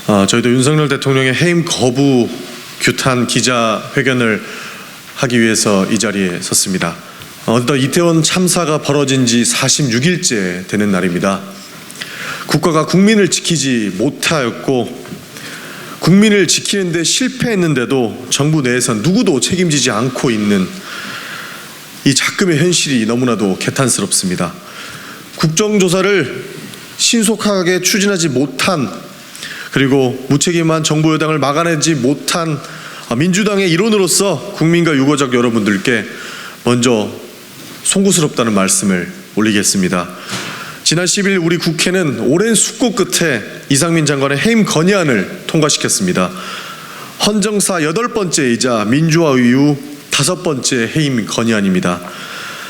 저희도 윤석열 대통령의 해임 거부 규탄 기자회견을 하기 위해서 이 자리에 섰습니다. 어느덧 이태원 참사가 벌어진 지 46일째 되는 날입니다. 국가가 국민을 지키지 못하였고 국민을 지키는 데 실패했는데도 정부 내에서 누구도 책임지지 않고 있는 이 작금의 현실이 너무나도 개탄스럽습니다. 국정조사를 신속하게 추진하지 못한, 그리고 무책임한 정부 여당을 막아내지 못한 민주당의 일원으로서 국민과 유가족 여러분들께 먼저 송구스럽다는 말씀을 올리겠습니다. 지난 10일 우리 국회는 오랜 숙고 끝에 이상민 장관의 해임 건의안을 통과시켰습니다. 헌정사 8번째이자 민주화 이후 5번째 해임 건의안입니다.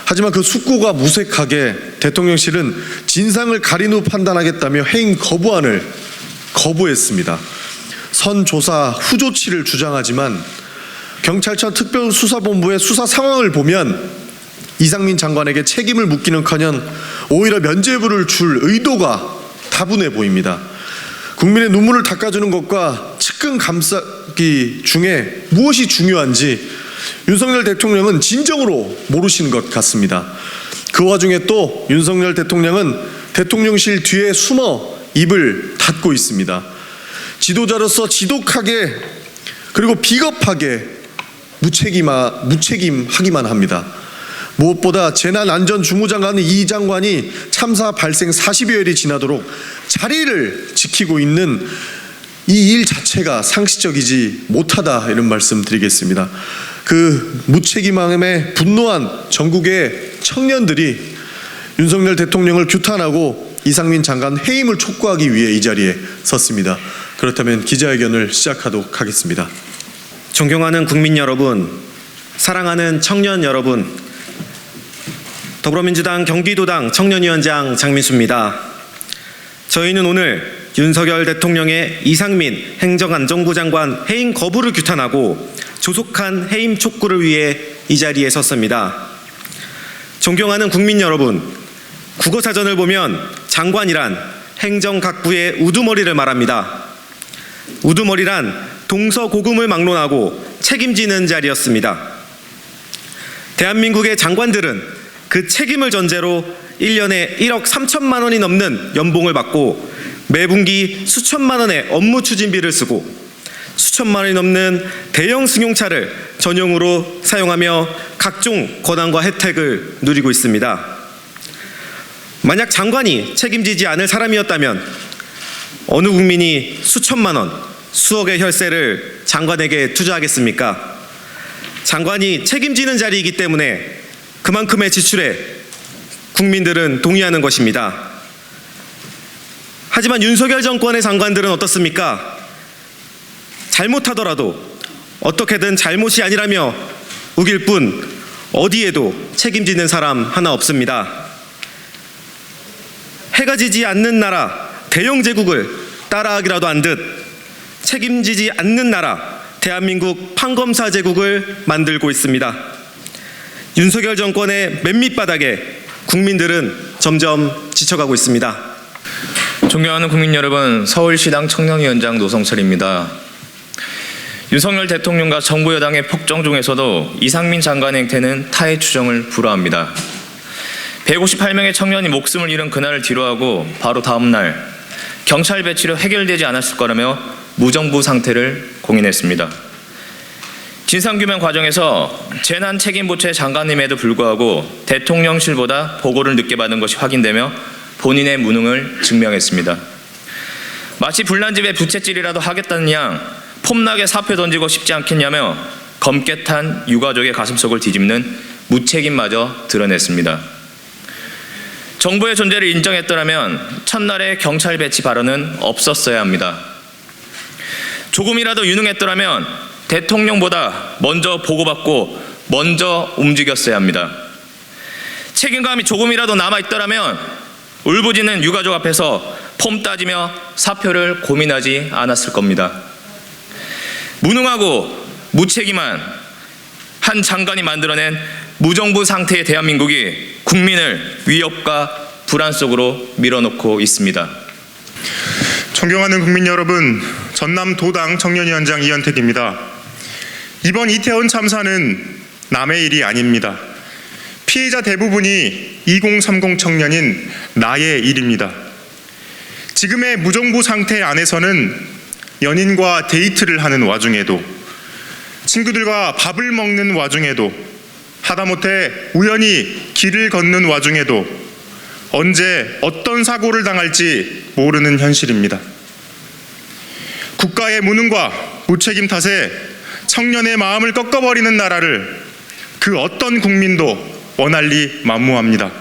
하지만 그 숙고가 무색하게 대통령실은 진상을 가린 후 판단하겠다며 해임 거부안을 거부했습니다. 선조사 후조치를 주장하지만 경찰청 특별수사본부의 수사 상황을 보면 이상민 장관에게 책임을 묻기는커녕 오히려 면죄부를 줄 의도가 다분해 보입니다. 국민의 눈물을 닦아주는 것과 측근 감싸기 중에 무엇이 중요한지 윤석열 대통령은 진정으로 모르시는 것 같습니다. 그 와중에 또 윤석열 대통령은 대통령실 뒤에 숨어 입을 닫고 있습니다. 지도자로서 지독하게 그리고 비겁하게 무책임하기만 합니다. 무엇보다 재난안전주무장관 이 장관이 참사 발생 40여일이 지나도록 자리를 지키고 있는 이 일 자체가 상식적이지 못하다, 이런 말씀 드리겠습니다. 그 무책임함에 분노한 전국의 청년들이 윤석열 대통령을 규탄하고 이상민 장관 해임을 촉구하기 위해 이 자리에 섰습니다. 그렇다면 기자회견을 시작하도록 하겠습니다. 존경하는 국민 여러분, 사랑하는 청년 여러분, 더불어민주당 경기도당 청년위원장 장민수입니다. 저희는 오늘 윤석열 대통령의 이상민 행정안전부 장관 해임 거부를 규탄하고 조속한 해임 촉구를 위해 이 자리에 섰습니다. 존경하는 국민 여러분, 국어사전을 보면 장관이란 행정각부의 우두머리를 말합니다. 우두머리란 동서고금을 막론하고 책임지는 자리였습니다. 대한민국의 장관들은 그 책임을 전제로 1년에 1억 3천만 원이 넘는 연봉을 받고 매분기 수천만 원의 업무 추진비를 쓰고 수천만 원이 넘는 대형 승용차를 전용으로 사용하며 각종 권한과 혜택을 누리고 있습니다. 만약 장관이 책임지지 않을 사람이었다면 어느 국민이 수천만 원, 수억의 혈세를 장관에게 투자하겠습니까? 장관이 책임지는 자리이기 때문에 그만큼의 지출에 국민들은 동의하는 것입니다. 하지만 윤석열 정권의 장관들은 어떻습니까? 잘못하더라도 어떻게든 잘못이 아니라며 우길 뿐 어디에도 책임지는 사람 하나 없습니다. 해가 지지 않는 나라 대영 제국을 따라하기라도 한 듯 책임지지 않는 나라 대한민국 판검사 제국을 만들고 있습니다. 윤석열 정권의 맨밑바닥에 국민들은 점점 지쳐가고 있습니다. 존경하는 국민 여러분, 서울시당 청년위원장 노성철입니다. 윤석열 대통령과 정부 여당의 폭정 중에서도 이상민 장관의 행태는 타의 추정을 불허합니다. 158명의 청년이 목숨을 잃은 그날을 뒤로하고 바로 다음 날 경찰 배치로 해결되지 않았을 거라며 무정부 상태를 공인했습니다. 진상규명 과정에서 재난책임부처의 장관임에도 불구하고 대통령실보다 보고를 늦게 받은 것이 확인되며 본인의 무능을 증명했습니다. 마치 불난집에 부채질이라도 하겠다는 양 폼나게 사표 던지고 싶지 않겠냐며 검게 탄 유가족의 가슴속을 뒤집는 무책임마저 드러냈습니다. 정부의 존재를 인정했더라면 첫날의 경찰 배치 발언은 없었어야 합니다. 조금이라도 유능했더라면 대통령보다 먼저 보고받고 먼저 움직였어야 합니다. 책임감이 조금이라도 남아있더라면 울부짖는 유가족 앞에서 폼 따지며 사표를 고민하지 않았을 겁니다. 무능하고 무책임한 한 장관이 만들어낸 무정부 상태의 대한민국이 국민을 위협과 불안 속으로 밀어넣고 있습니다. 존경하는 국민 여러분, 전남 도당 청년위원장 이현택입니다. 이번 이태원 참사는 남의 일이 아닙니다. 피해자 대부분이 2030 청년인 나의 일입니다. 지금의 무정부 상태 안에서는 연인과 데이트를 하는 와중에도, 친구들과 밥을 먹는 와중에도, 하다못해 우연히 길을 걷는 와중에도 언제 어떤 사고를 당할지 모르는 현실입니다. 국가의 무능과 무책임 탓에 청년의 마음을 꺾어버리는 나라를 그 어떤 국민도 원할리 만무합니다.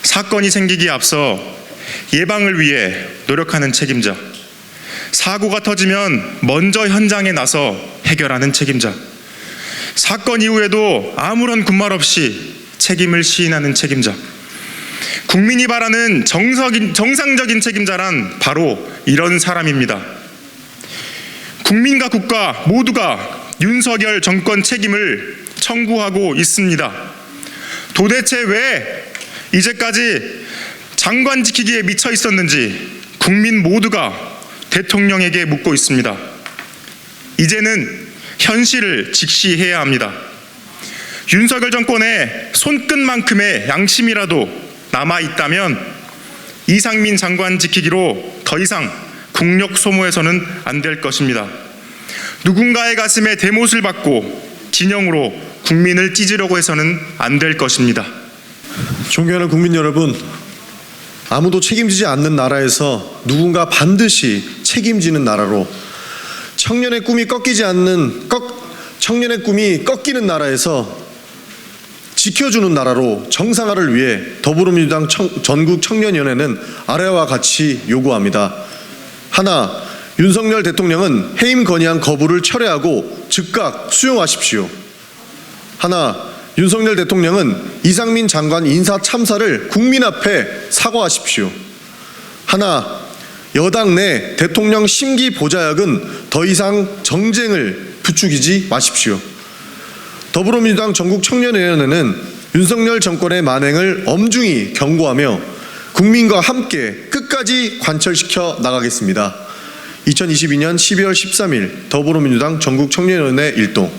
사건이 생기기에 앞서 예방을 위해 노력하는 책임자, 사고가 터지면 먼저 현장에 나서 해결하는 책임자, 사건 이후에도 아무런 군말 없이 책임을 시인하는 책임자, 국민이 바라는 정상적인 책임자란 바로 이런 사람입니다. 국민과 국가 모두가 윤석열 정권 책임을 청구하고 있습니다. 도대체 왜 이제까지 장관 지키기에 미쳐 있었는지 국민 모두가 대통령에게 묻고 있습니다. 이제는 현실을 직시해야 합니다. 윤석열 정권의 손끝만큼의 양심이라도 남아있다면 이상민 장관 지키기로 더 이상 국력 소모해서는 안 될 것입니다. 누군가의 가슴에 대못을 받고 진영으로 국민을 찢으려고 해서는 안 될 것입니다. 존경하는 국민 여러분, 아무도 책임지지 않는 나라에서 누군가 반드시 책임지는 나라로, 청년의 꿈이 꺾이는 나라에서 지켜주는 나라로 정상화를 위해 더불어민주당 전국 청년위원회는 아래와 같이 요구합니다. 하나, 윤석열 대통령은 해임 건의안 거부를 철회하고 즉각 수용하십시오. 하나, 윤석열 대통령은 이상민 장관 인사 참사를 국민 앞에 사과하십시오. 하나, 여당 내 대통령 심기 보좌역은 더 이상 정쟁을 부추기지 마십시오. 더불어민주당 전국 청년위원회는 윤석열 정권의 만행을 엄중히 경고하며 국민과 함께 끝까지 관철시켜 나가겠습니다. 2022년 12월 13일 더불어민주당 전국 청년위원회 일동.